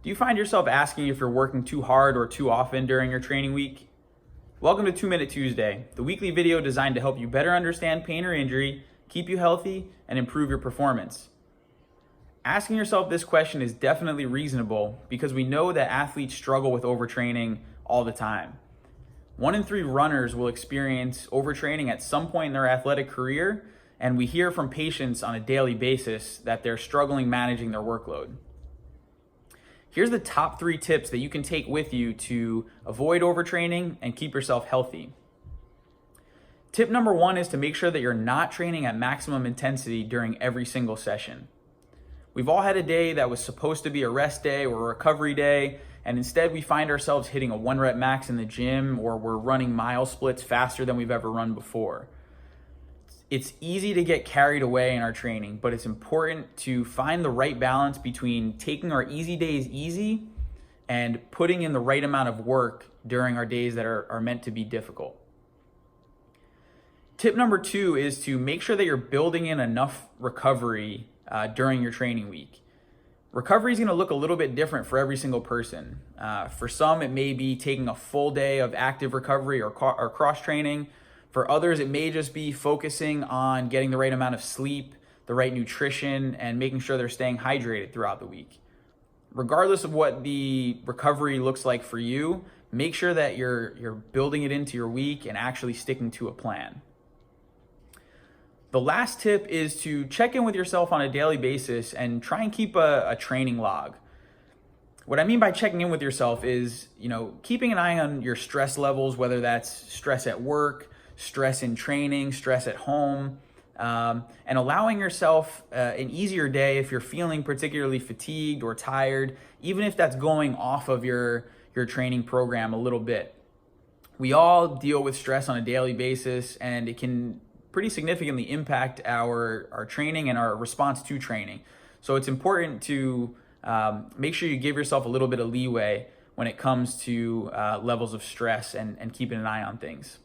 Do you find yourself asking if you're working too hard or too often during your training week? Welcome to 2 Minute Tuesday, the weekly video designed to help you better understand pain or injury, keep you healthy, and improve your performance. Asking yourself this question is definitely reasonable because we know that athletes struggle with overtraining all the time. 1 in 3 runners will experience overtraining at some point in their athletic career, and we hear from patients on a daily basis that they're struggling managing their workload. Here's the top 3 tips that you can take with you to avoid overtraining and keep yourself healthy. Tip number 1 is to make sure that you're not training at maximum intensity during every single session. We've all had a day that was supposed to be a rest day or a recovery day, and instead we find ourselves hitting a 1 rep max in the gym, or we're running mile splits faster than we've ever run before. It's easy to get carried away in our training, but it's important to find the right balance between taking our easy days easy and putting in the right amount of work during our days that are meant to be difficult. Tip number 2 is to make sure that you're building in enough recovery during your training week. Recovery is going to look a little bit different for every single person. For some, it may be taking a full day of active recovery or cross training. For others, it may just be focusing on getting the right amount of sleep, the right nutrition, and making sure they're staying hydrated throughout the week. Regardless of what the recovery looks like for you, make sure that you're building it into your week and actually sticking to a plan. The last tip is to check in with yourself on a daily basis and try and keep a training log. What I mean by checking in with yourself is, keeping an eye on your stress levels, whether that's stress at work, stress in training, stress at home, and allowing yourself an easier day if you're feeling particularly fatigued or tired, even if that's going off of your training program a little bit. We all deal with stress on a daily basis, and it can pretty significantly impact our training and our response to training. So it's important to make sure you give yourself a little bit of leeway when it comes to levels of stress and keeping an eye on things.